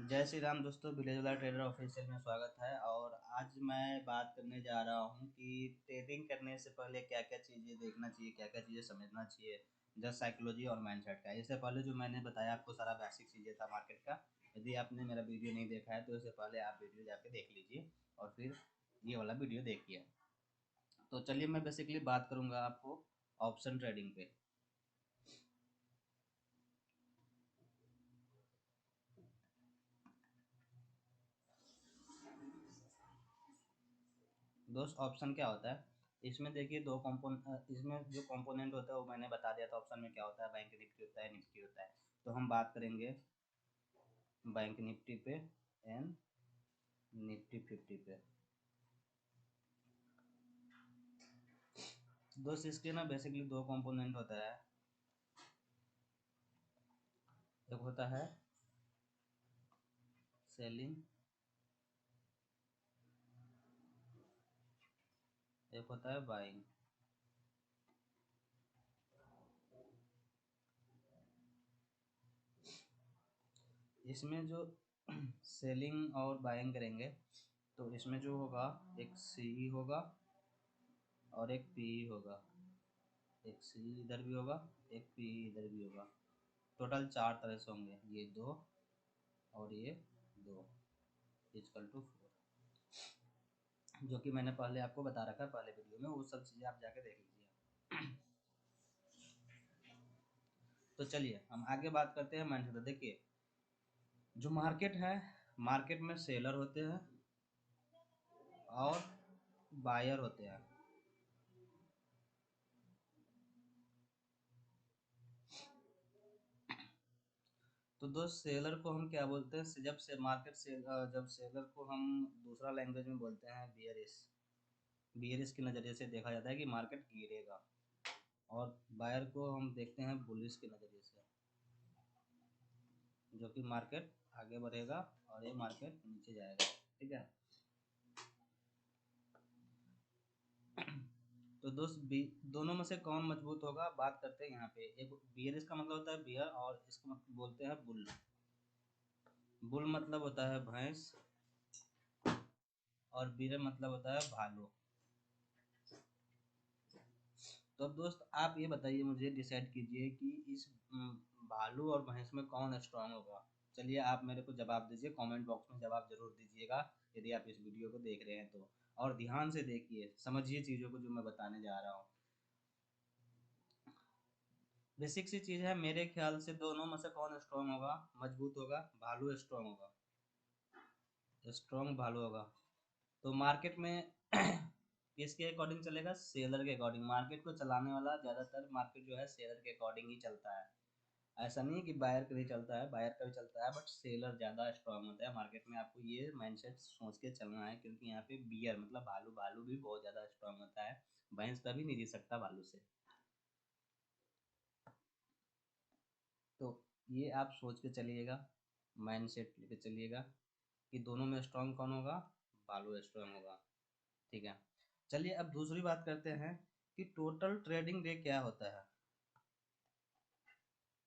जय श्री राम दोस्तों, विलेज वाला ट्रेडर ऑफिशियल में स्वागत है। और आज मैं बात करने जा रहा हूँ कि ट्रेडिंग करने से पहले क्या क्या चीज़ें देखना चाहिए, क्या क्या चीज़ें समझना चाहिए। जस्ट साइकोलॉजी और माइंडसेट का, इससे पहले जो मैंने बताया आपको सारा बेसिक चीज़ें था मार्केट का। यदि आपने मेरा वीडियो नहीं देखा है तो इससे पहले आप वीडियो जाके देख लीजिए और फिर ये वाला वीडियो देखिए। तो चलिए मैं बेसिकली बात करूँगा आपको ऑप्शन ट्रेडिंग पे। दोस्त, ऑप्शन क्या होता है? इसमें देखिए इसमें जो कंपोनेंट होता है वो मैंने बता दिया था। ऑप्शन में क्या होता है, बैंक निफ्टी होता है, निफ्टी होता है। तो हम बात करेंगे बैंक निफ्टी पे एंड निफ्टी 50 पे। दोस्त, इसके ना बेसिकली दो कंपोनेंट होता है। एक होता है सेलिंग, एक होता है बाइंग। इसमें जो सेलिंग और बाइंग करेंगे तो इसमें जो होगा, एक सी होगा और एक पी होगा। एक सी इधर भी होगा, एक पी इधर भी होगा। टोटल चार तरह से होंगे, ये दो और ये दो, इजकल टू 4। जो कि मैंने पहले आपको बता रखा है पहले वीडियो में, वो सब चीज़ें आप जाके देख लीजिए। तो चलिए हम आगे बात करते हैं माइंडसेट। देखिए, जो मार्केट है, मार्केट में सेलर होते हैं और बायर होते हैं। तो दोस्त, सेलर को हम क्या बोलते हैं? जब से मार्केट से जब सेलर को हम दूसरा लैंग्वेज में बोलते हैं बियरिश। बियरिश के नज़रिए से देखा जाता है कि मार्केट गिरेगा। और बायर को हम देखते हैं बुलिश के नज़रिए से, जो कि मार्केट आगे बढ़ेगा और ये मार्केट नीचे जाएगा। ठीक है। तो दोस्त, दोनों में से कौन मजबूत होगा, बात करते हैं यहाँ पे। एक बियर, इसका मतलब होता है बियर, और इसको बोलते हैं बुल। बुल मतलब होता है भैंस और बियर मतलब होता है भालू। तो अब दोस्त, आप ये बताइए, मुझे डिसाइड कीजिए कि इस भालू और भैंस में कौन स्ट्रांग होगा। चलिए आप मेरे को जवाब दीजिए, कमेंट बॉक्स में जवाब जरूर दीजिएगा यदि आप इस वीडियो को देख रहे हैं तो। और ध्यान से देखिए, समझिए चीज़ों को जो मैं बताने जा रहा हूँ। बेसिक सी चीज़ है, मेरे ख्याल से दोनों में से कौन स्ट्रांग होगा, मजबूत होगा? भालू स्ट्रांग होगा, स्ट्रांग भालू होगा। तो मार्केट में किसके अकॉर्डिंग चलेगा? सेलर के अकॉर्डिंग। मार्केट को चलाने वाला ज़्यादातर मार्केट जो है सेलर के अकॉर्डिंग ही चलता है। ऐसा नहीं है कि बायर का भी चलता है, बायर का भी चलता है, बट सेलर ज़्यादा स्ट्रांग होता है मार्केट में। आपको ये माइंडसेट सोच के चलना है, क्योंकि यहाँ पे बियर मतलब भालू, भालू भी बहुत ज़्यादा स्ट्रांग होता है। भैंस कभी नहीं जीत सकता भालू से। तो ये आप सोच के चलिएगा, माइंडसेट लेके चलिएगा कि दोनों में स्ट्रांग कौन होगा? भालू स्ट्रांग होगा। ठीक है। चलिए अब दूसरी बात करते हैं कि टोटल ट्रेडिंग डे क्या होता है।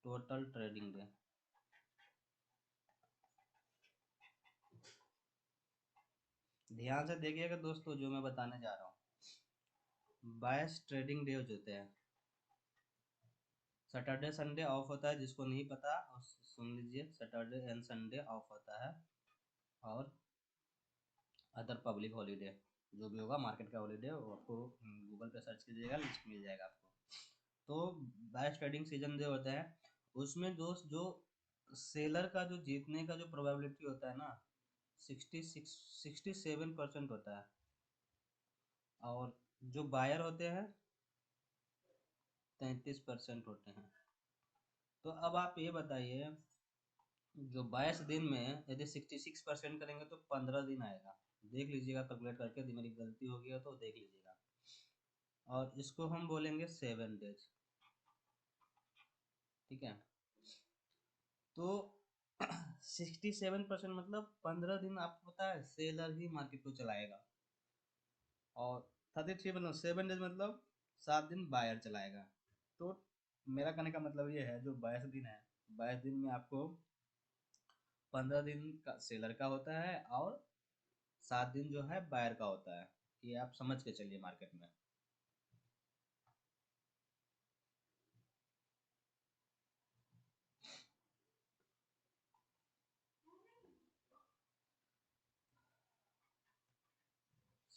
टोटल ट्रेडिंग डे, ध्यान से देखिएगा दोस्तों जो मैं बताने जा रहा हूँ। 22 ट्रेडिंग डे होते हैं। सैटरडे संडे ऑफ होता है, जिसको नहीं पता सुन लीजिए, सैटरडे एंड संडे ऑफ होता है। और अदर पब्लिक हॉलीडे जो भी होगा, मार्केट का हॉलीडे, वो आपको गूगल पे सर्च कीजिएगा, लिस्ट मिल जाएगा आपको। तो 22 ट्रेडिंग सीजन जो होता है, उसमें दोस्त जो सेलर का जो जीतने का जो प्रोबेबिलिटी होता है ना, 67% होता है। और जो बायर होते हैं 33% होते हैं। तो अब आप ये बताइए, जो 22 दिन में यदि 66% करेंगे तो 15 दिन आएगा। देख लीजिएगा कैलकुलेट करके, यदि मेरी गलती हो गई है तो देख लीजिएगा। और इसको हम बोलेंगे 7 डेज। ठीक है। तो 67% मतलब 15 दिन आपको पता है सेलर ही मार्केट को चलाएगा। और 33 मतलब 7 डेज मतलब 7 दिन बायर चलाएगा। तो मेरा कहने का मतलब ये है, जो 22 दिन है, 22 दिन में आपको 15 दिन का सेलर का होता है और 7 दिन जो है बायर का होता है। ये आप समझ के चलिए मार्केट में।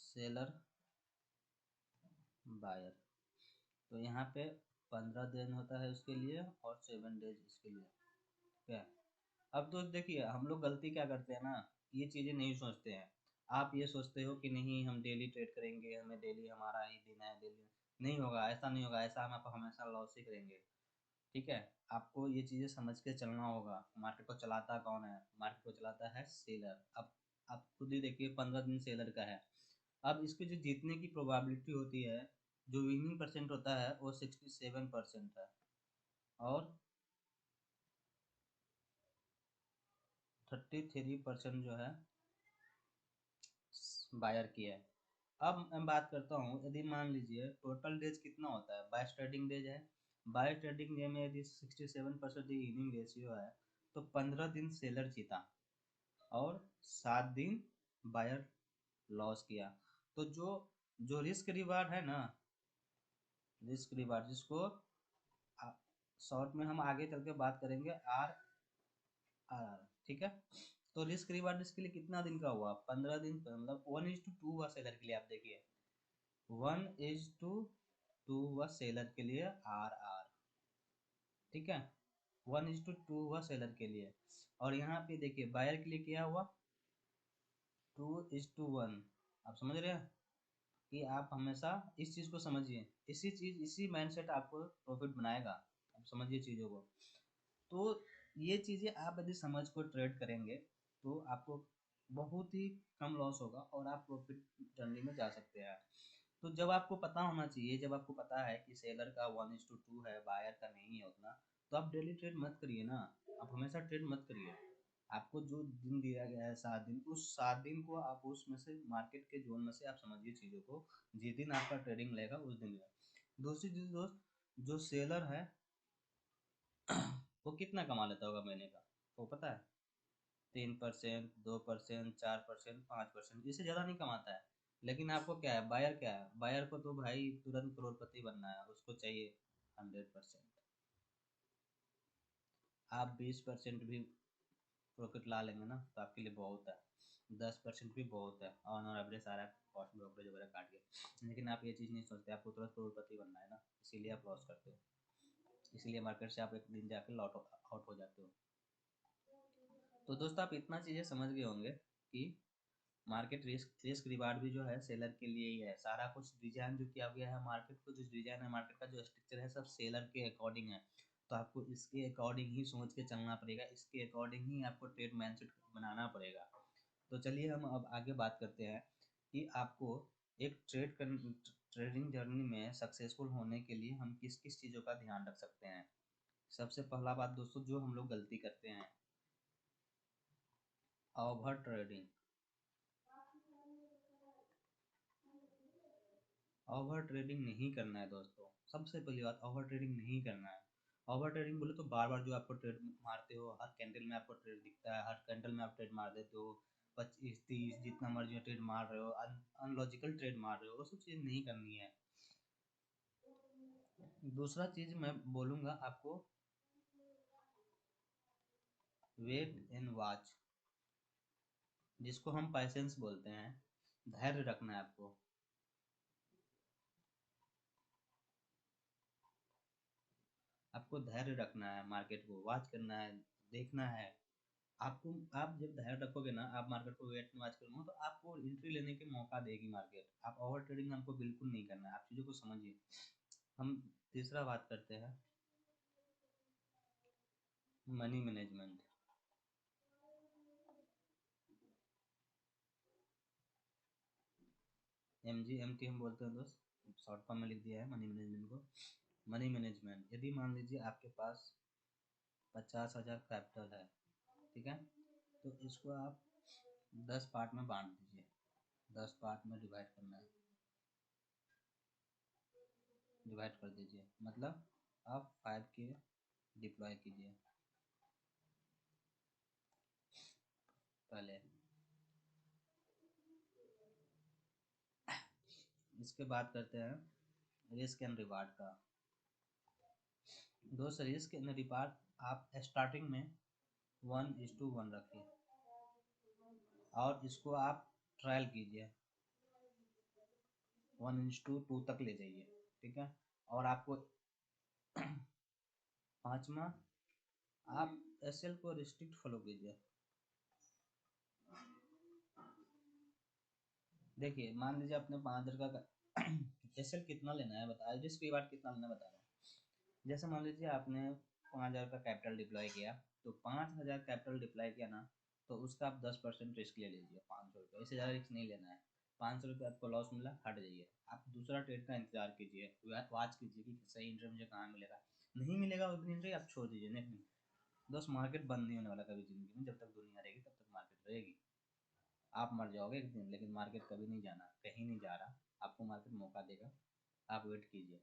सेलर, बायर, तो यहाँ पे 15 दिन होता है उसके लिए और 7 डेज इसके लिए। क्या है? अब तो देखिए हम लोग गलती क्या करते हैं ना, ये चीज़ें नहीं सोचते हैं। आप ये सोचते हो कि नहीं हम डेली ट्रेड करेंगे, हमें डेली हमारा ही दिन है, डेली नहीं होगा, ऐसा नहीं होगा, ऐसा हम आप हमेशा लॉस ही करेंगे। ठीक है, आपको ये चीज़ें समझ के चलना होगा। मार्केट को चलाता कौन है? मार्केट को चलाता है सेलर। अब आप खुद ही देखिए 15 दिन सेलर का है। अब इसकी जो जीतने की प्रोबेबिलिटी होती है, जो विनिंग परसेंट होता है वो 67% है और 33% जो है बायर की है। अब मैं बात करता हूँ, यदि मान लीजिए टोटल डेज कितना होता है, 22 ट्रेडिंग डेज है। 22 ट्रेडिंग डे में यदि 67% इनिंग रेशियो है तो 15 दिन सेलर जीता और 7 दिन बायर लॉस किया। तो जो जो रिस्क रिवार्ड है ना, रिस्क रिवार्ड जिसको शॉर्ट में हम आगे चल के बात करेंगे, आर आर आर, ठीक है। तो रिस्क रिवार्ड इसके लिए कितना दिन का हुआ? 15 दिन, मतलब 1:2 हुआ सेलर के लिए। आप देखिए 1:2 हुआ सेलर के लिए, आर आर, ठीक है। 1:2 हुआ सेलर के लिए। और यहाँ पे देखिए बायर के लिए क्या हुआ, 2:1। आप समझ रहे हैं कि आप हमेशा इस चीज़ को समझिए, इसी माइंडसेट आपको प्रॉफिट बनाएगा। आप समझिए चीज़ों को। तो ये चीज़ें आप यदि समझ को ट्रेड करेंगे तो आपको बहुत ही कम लॉस होगा और आप प्रॉफिट जर्नी में जा सकते हैं। तो जब आपको पता होना चाहिए, जब आपको पता है कि सेलर का 1:2 है, बायर का नहीं है उतना, तो आप डेली ट्रेड मत करिए ना। आप हमेशा ट्रेड मत करिए। आपको जो दिन दिया गया है 7 दिन, उस 7 दिन को आप उसमें से मार्केट के जोन में से आप समझिए चीज़ों को। जिस दिन आपका ट्रेडिंग लेगा उस दिन लेगा। दूसरी चीज़ दोस्त, जो सेलर है वो कितना कमा लेता होगा महीने का? वो पता है? 3%, 2%, 4%, 5%, इससे ज़्यादा नहीं कमाता है। लेकिन आपको क्या है, बायर क्या है? बायर को तो भाई तुरंत करोड़पति बनना है, उसको चाहिए 100%। आप 20% भी प्रॉफिट ला लेंगे ना तो आपके लिए बहुत है। 10% भी बहुत है ऑन एवरेज, सारा कॉस्ट ब्रोकरेज वगैरह काट के। लेकिन आप ये चीज़ नहीं सोचते, आपको तुरंत करोड़पति बनना है ना, इसीलिए आप लॉस करते हो। इसीलिए मार्केट से आप एक दिन जाकर लॉट आउट हो जाते हो। तो दोस्तों आप इतना चीज़ें समझ गए होंगे कि मार्केट रिस्क रिस्क रिवार्ड भी जो है सेलर के लिए ही है। सारा कुछ डिजाइन जो किया गया है मार्केट को, जो डिजाइन है मार्केट का, जो स्ट्रक्चर है, सब सेलर के अकॉर्डिंग है। तो आपको इसके अकॉर्डिंग ही सोच के चलना पड़ेगा, इसके अकॉर्डिंग ही आपको ट्रेड माइंडसेट बनाना पड़ेगा। तो चलिए हम अब आगे बात करते हैं कि आपको एक ट्रेडिंग जर्नी में सक्सेसफुल होने के लिए हम किस किस चीज़ों का ध्यान रख सकते हैं। सबसे पहला बात दोस्तों, जो हम लोग गलती करते हैं, ओवर ट्रेडिंग। ओवर ट्रेडिंग नहीं करना है दोस्तों। सबसे पहली बात, ओवर ट्रेडिंग नहीं करना है। ओवर ट्रेडिंग बोले तो बार बार जो आपको ट्रेड मारते हो, हर कैंडल में आपको ट्रेड दिखता है, हर कैंडल में आप ट्रेड मार देते हो, 25 30 जितना मर्जी ट्रेड मार रहे हो, अनलॉजिकल ट्रेड मार रहे हो, वो सब चीज़ नहीं करनी है। दूसरा चीज मैं बोलूंगा आपको, वेट एंड वॉच, जिसको हम पैसेंस बोलते हैं। धैर्य रखना है आपको। आपको धैर्य रखना है, मार्केट को वॉच करना है, देखना है। आपको, आप जब धैर्य रखोगे ना, आप मार्केट को वेट वॉच करोगे तो आपको एंट्री लेने के मौका देगी मार्केट। आप ओवर ट्रेडिंग हमको बिल्कुल नहीं करना है, आप चीज़ों को समझिए। हम तीसरा बात करते हैं, मनी मैनेजमेंट। MGMT हम बोलते हैं दोस्त, शॉर्ट फॉर्म में लिख दिया है मनी मैनेजमेंट को। मनी मैनेजमेंट, यदि मान लीजिए आपके पास 50,000 कैपिटल है, ठीक है, तो इसको आप 10 पार्ट में बांट दीजिए। 10 पार्ट में डिवाइड करना है, डिवाइड कर दीजिए, मतलब आप 5 के डिप्लॉय कीजिए। पहले। इसके बाद करते हैं रिस्क एंड रिवार्ड का। दोस्त रिस्क एंड रिवार्ड आप स्टार्टिंग में 1:1 रखिए और इसको आप ट्रायल कीजिए, 1:2 तक ले जाइए, ठीक है। और आपको पांचवा, आप एसएल को रिस्ट्रिक्ट फॉलो कीजिए। देखिए मान लीजिए आपने 5,000 का एसएल कितना लेना है बता, रिस्क रिवार्ड कितना लेना बता रहा हूँ। जैसे मान लीजिए आपने 5,000 का कैपिटल डिप्लॉय किया, तो 5,000 कैपिटल डिप्लॉय किया ना, तो उसका आप 10% रिस्क ले लीजिए, 500 रुपये, इससे ज़्यादा रिस्क नहीं लेना है। 500 रुपये आपको लॉस मिला, हट जाइए, आप दूसरा ट्रेड का इंतजार कीजिए, वॉच कीजिए कि सही इंटर मुझे कहाँ मिलेगा। नहीं मिलेगा उस दिन आप छोड़ दीजिए, नहीं। दोस्त मार्केट बंद नहीं होने वाला कभी ज़िंदगी में, जब तक दुनिया रहेगी तब तक मार्केट रहेगी। आप मर जाओगे एक दिन, लेकिन मार्केट कभी नहीं जाना, कहीं नहीं जा रहा, आपको मार्केट मौका देगा, आप वेट कीजिए।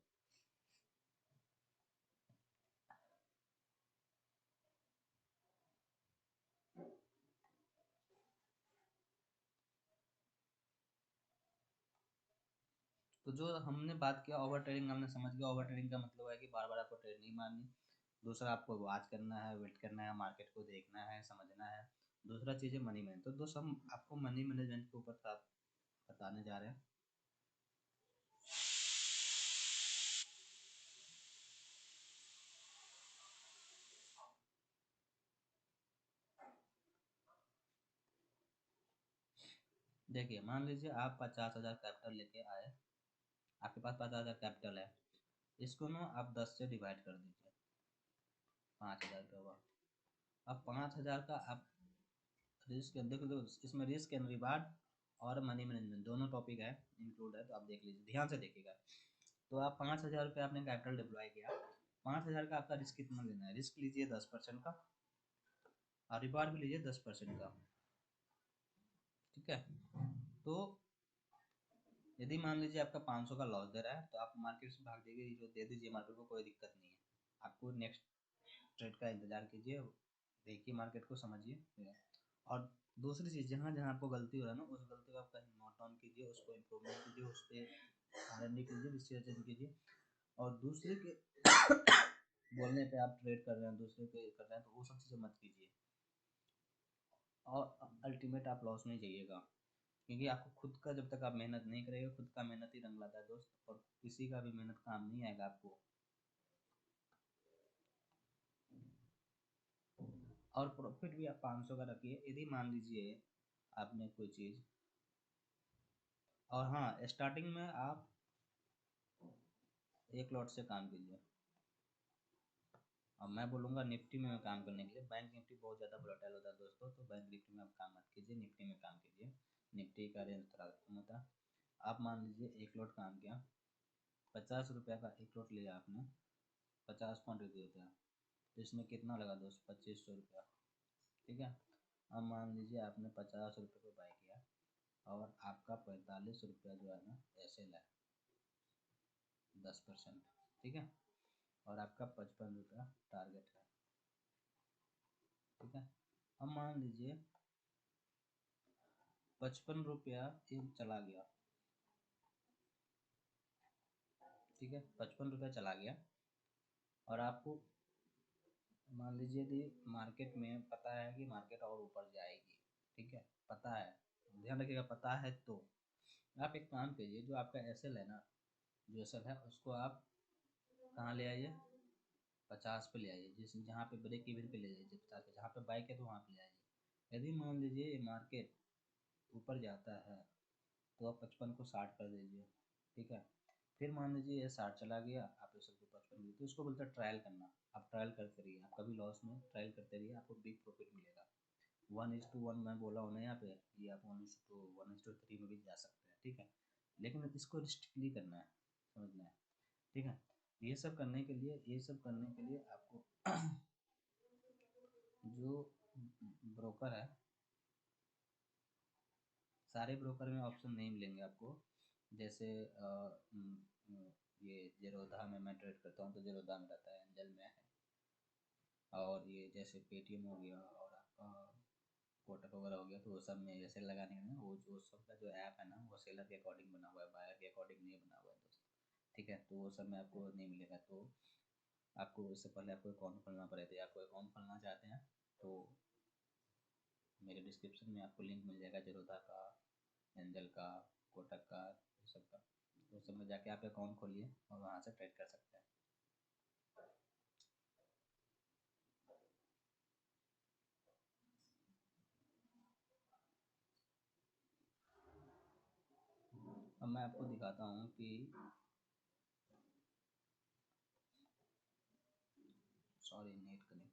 तो जो हमने बात किया ओवर ट्रेडिंग, हमने समझ गया ओवर ट्रेडिंग का मतलब है कि बार बार आपको ट्रेड नहीं मारनी। दूसरा आपको वॉच करना है, वेट करना है, मार्केट को देखना है, समझना है। दूसरा चीज़ है मनी मैनेजमेंट। तो दोस्त हम आपको मनी मैनेजमेंट के ऊपर बताने जा रहे हैं। देखिए मान लीजिए आप 50,000 कैपिटल लेके आए, आपके पास 50,000 कैपिटल है, इसको ना आप 10 से डिवाइड कर दीजिए, 5,000 का हुआ। अब 5,000 का आप रिस्क, देखो इसमें रिस्क एंड रिवार्ड और मनी मैनेजमेंट दोनों टॉपिक है, इंक्लूड है, तो आप देख लीजिए, ध्यान से देखिएगा। तो आप 5,000 रुपये आपने कैपिटल डिप्लॉय किया, 5,000 का आपका रिस्क कितना लेना है, रिस्क लीजिए 10% का और रिवार्ड भी लीजिए 10% का, ठीक है। तो यदि मान लीजिए आपका 500 का लॉस दे रहा है, तो आप मार्केट से भाग जाइए, जो दे दीजिए मार्केट को, कोई दिक्कत नहीं है। आपको नेक्स्ट ट्रेड का इंतजार कीजिए, देखिए मार्केट को, समझिए। और दूसरी चीज़, जहाँ जहाँ आपको गलती हो रहा है ना, उस गलती को आप कहीं नोट डाउन कीजिए, उसको इम्प्रूवमेंट कीजिए, उस पर R&D कीजिए, रिसर्च कीजिए। और दूसरे के बोलने पे आप ट्रेड कर रहे हैं, दूसरे पे कर रहे हैं, तो वो सब चीज़ें मत कीजिए। और अल्टीमेट आप लॉस नहीं जाइएगा, क्योंकि आपको खुद का, जब तक आप मेहनत नहीं करेंगे, खुद का मेहनत ही रंग लाता है दोस्त, और किसी का भी मेहनत काम नहीं आएगा आपको। और प्रॉफिट भी आप 500 का रखिए, यदि मान लीजिए आपने कोई चीज़, और हाँ स्टार्टिंग में आप एक लॉट से काम कीजिए। अब मैं बोलूँगा निफ्टी में काम करने के लिए, बैंक निफ्टी बहुत ज़्यादा वोलेटाइल होता है दोस्तों, तो बैंक निफ्टी में आप काम मत कीजिए, निफ्टी में काम कीजिए। निफ्टी का रेंज थोड़ा कम होता है। आप मान लीजिए एक लॉट काम किया, 50 रुपये का एक लॉट लिया आपने, 50 क्वान्टिटी होता है, तो इसमें कितना लगा दोस्त, 2,500 रुपया, ठीक है। अब मान लीजिए आपने 50 रुपये को बाई किया और आपका 45 रुपया जो है ना ऐसे ला, 10%, ठीक है। और आपका 55 रुपया टारगेट है, ठीक है। अब मान लीजिए 55 रुपया ये चला गया, ठीक है, 55 रुपया चला गया। और आपको मान लीजिए यदि मार्केट में पता है कि मार्केट और ऊपर जाएगी, ठीक है, पता है, ध्यान रखिएगा, पता है, तो आप एक काम कीजिए, जो आपका एसएल है ना, जो एसएल है उसको आप कहाँ ले आइए, 50 पे ले आइए, जिस जहाँ पे ब्रेक इवन पे ले जाइए, 50 पे, जहाँ पे बाइक है तो वहाँ पे ले आइए। यदि मान लीजिए मार्केट ऊपर जाता है, तो आप 55 को 60 कर दीजिए, ठीक है। फिर मान लीजिए ये 60 चला गया, आप इस सबको 55 दी, तो इसको बोलते हैं ट्रायल करना। आप ट्रायल करते रहिए, आप कभी लॉस में ट्रायल करते रहिए, आपको बिग प्रॉफिट मिलेगा। 1:1 मैं बोला हूँ ना यहाँ पे, ये आप 1:3 में भी जा सकते हैं, ठीक है। लेकिन इसको रिस्ट्रिक्टली करना है, समझना है, ठीक है। ये सब करने के लिए, ये सब करने के लिए आपको जो ब्रोकर है, सारे ब्रोकर में ऑप्शन नहीं मिलेंगे आपको। जैसे ये जेरोधा में मैं ट्रेड करता हूँ, तो जेरोधा में रहता है, एंजल में है, और ये जैसे पेटीएम हो गया, और आपका कोटक वगैरह हो गया, तो वो सब में ये सेल लगाने के लिए वो जो सब का जो ऐप है ना वो सेलर के अकॉर्डिंग बना हुआ है, बायर के अकॉर्डिंग नहीं बना हुआ है दोस्त। ठीक है, तो वो सब में आपको नहीं मिलेगा। तो आपको उससे पहले आपको अकाउंट खोलना पड़ेगा। या आपको अकाउंट खोलना चाहते हैं तो मेरे डिस्क्रिप्शन में आपको लिंक मिल जाएगा जरोधा का, एंजल का, कोटक का, ये सब का। तो उस सब में जाके आप अकाउंट खोलिए और वहाँ से ट्रेड कर सकते हैं। अब मैं आपको दिखाता हूँ कि सॉरी नेट कनेक्ट